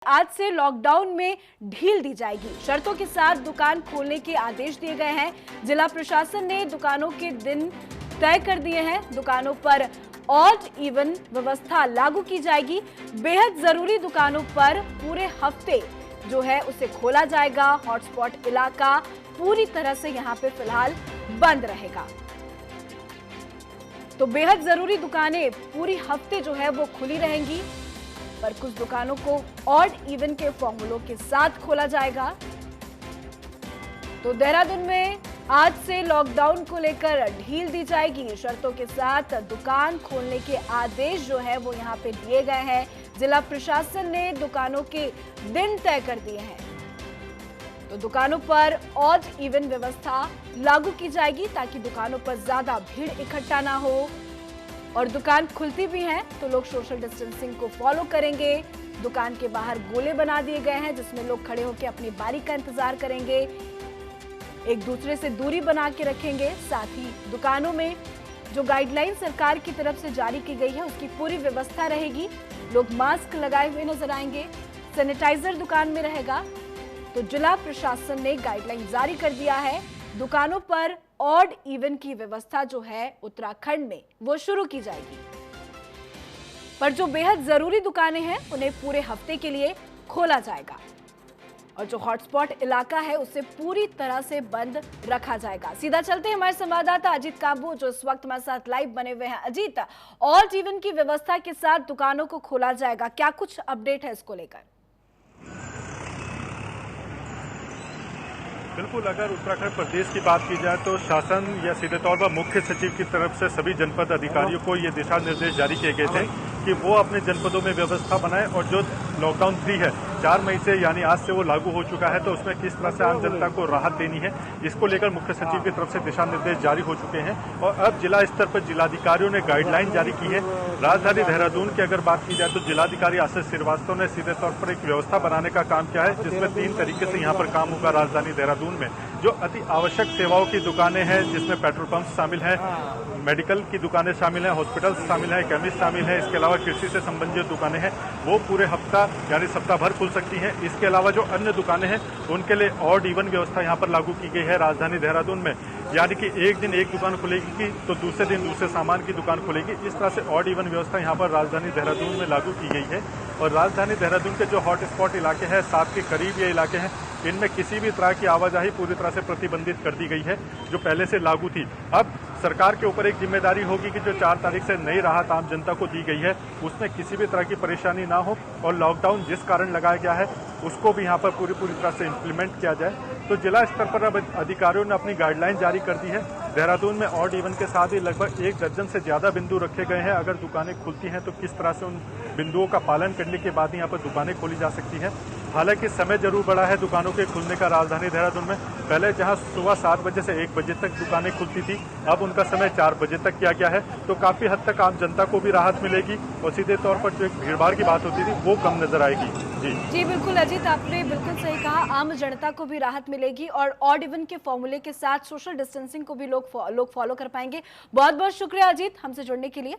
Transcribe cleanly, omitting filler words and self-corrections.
आज से लॉकडाउन में ढील दी जाएगी। शर्तों के साथ दुकान खोलने के आदेश दिए गए हैं। जिला प्रशासन ने दुकानों के दिन तय कर दिए हैं। दुकानों पर ऑड इवन व्यवस्था लागू की जाएगी। बेहद जरूरी दुकानों पर पूरे हफ्ते जो है उसे खोला जाएगा। हॉटस्पॉट इलाका पूरी तरह से यहाँ पे फिलहाल बंद रहेगा। तो बेहद जरूरी दुकानें पूरी हफ्ते जो है वो खुली रहेंगी, पर कुछ दुकानों को ऑड इवन के फॉर्मूलों के साथ खोला जाएगा। तो देहरादून में आज से लॉकडाउन को लेकर ढील दी जाएगी। शर्तों के साथ दुकान खोलने के आदेश जो है वो यहाँ पे दिए गए हैं। जिला प्रशासन ने दुकानों के दिन तय कर दिए हैं। तो दुकानों पर ऑड इवन व्यवस्था लागू की जाएगी ताकि दुकानों पर ज्यादा भीड़ इकट्ठा ना हो। और दुकान खुलती भी है तो लोग सोशल डिस्टेंसिंग को फॉलो करेंगे। दुकान के बाहर गोले बना दिए गए हैं जिसमें लोग खड़े होकर अपनी बारी का इंतजार करेंगे, एक दूसरे से दूरी बना के रखेंगे। साथ ही दुकानों में जो गाइडलाइन सरकार की तरफ से जारी की गई है उसकी पूरी व्यवस्था रहेगी। लोग मास्क लगाए हुए नजर आएंगे, सैनिटाइजर दुकान में रहेगा। तो जिला प्रशासन ने गाइडलाइन जारी कर दिया है। दुकानों पर ऑड इवन की व्यवस्था जो है उत्तराखंड में वो शुरू की जाएगी, पर जो बेहद जरूरी दुकानें हैं उन्हें पूरे हफ्ते के लिए खोला जाएगा। और जो हॉटस्पॉट इलाका है उसे पूरी तरह से बंद रखा जाएगा। सीधा चलते हैं हमारे संवाददाता अजीत काबू जो इस वक्त हमारे साथ लाइव बने हुए हैं। अजीत, ऑड इवन की व्यवस्था के साथ दुकानों को खोला जाएगा, क्या कुछ अपडेट है इसको लेकर? बिल्कुल, अगर उत्तराखंड प्रदेश की बात की जाए तो शासन या सीधे तौर पर मुख्य सचिव की तरफ से सभी जनपद अधिकारियों को ये दिशा निर्देश जारी किए गए थे कि वो अपने जनपदों में व्यवस्था बनाएं। और जो लॉकडाउन 3 है 4 मई से यानी आज से वो लागू हो चुका है, तो उसमें किस तरह से आम जनता को राहत देनी है, इसको लेकर मुख्य सचिव की तरफ से दिशा निर्देश जारी हो चुके हैं। और अब जिला स्तर पर जिलाधिकारियों ने गाइडलाइन जारी की है। राजधानी देहरादून की अगर बात की जाए तो जिलाधिकारी आशीष श्रीवास्तव ने सीधे तौर पर एक व्यवस्था बनाने का काम किया है, जिसमें 3 तरीके से यहाँ पर काम होगा। राजधानी देहरादून में जो अति आवश्यक सेवाओं की दुकानें हैं, जिसमें पेट्रोल पंप शामिल है, मेडिकल की दुकानें शामिल हैं, हॉस्पिटल शामिल है, केमिस्ट शामिल है, इसके अलावा कृषि से संबंधित दुकानें हैं, वो पूरे हफ्ता यानी सप्ताह भर खुल सकती हैं। इसके अलावा जो अन्य दुकानें हैं उनके लिए ऑड इवन व्यवस्था यहाँ पर लागू की गई है राजधानी देहरादून में। यानी कि एक दिन एक दुकान खुलेगी तो दूसरे दिन दूसरे सामान की दुकान खुलेगी। इस तरह से ऑड इवन व्यवस्था यहाँ पर राजधानी देहरादून में लागू की गई है। और राजधानी देहरादून के जो हॉटस्पॉट इलाके हैं, 7 के करीब ये इलाके हैं, इनमें किसी भी तरह की आवाजाही पूरी तरह से प्रतिबंधित कर दी गई है, जो पहले से लागू थी। अब सरकार के ऊपर एक जिम्मेदारी होगी कि जो 4 तारीख से नई राहत आम जनता को दी गई है उसमें किसी भी तरह की परेशानी ना हो, और लॉकडाउन जिस कारण लगाया गया है उसको भी यहाँ पर पूरी तरह से इम्प्लीमेंट किया जाए। तो जिला स्तर पर अब अधिकारियों ने अपनी गाइडलाइन जारी कर दी है। देहरादून में ऑड इवन के साथ ही लगभग 1 दर्जन से ज्यादा बिंदु रखे गए हैं। अगर दुकानें खुलती हैं तो किस तरह से उन बिंदुओं का पालन करने के बाद यहाँ पर दुकानें खोली जा सकती हैं। हालांकि समय जरूर बढ़ा है दुकानों के खुलने का राजधानी देहरादून में। पहले जहां सुबह 7 बजे से 1 बजे तक दुकानें खुलती थी, अब उनका समय 4 बजे तक किया गया है। तो काफी हद तक आम जनता को भी राहत मिलेगी और सीधे तौर पर जो एक भीड़भाड़ की बात होती थी वो कम नजर आएगी। जी बिल्कुल अजीत, आपने बिल्कुल सही कहा। आम जनता को भी राहत मिलेगी और ऑड इवन के फॉर्मूले के साथ सोशल डिस्टेंसिंग को भी लोग फॉलो कर पाएंगे। बहुत बहुत शुक्रिया अजीत हमसे जुड़ने के लिए।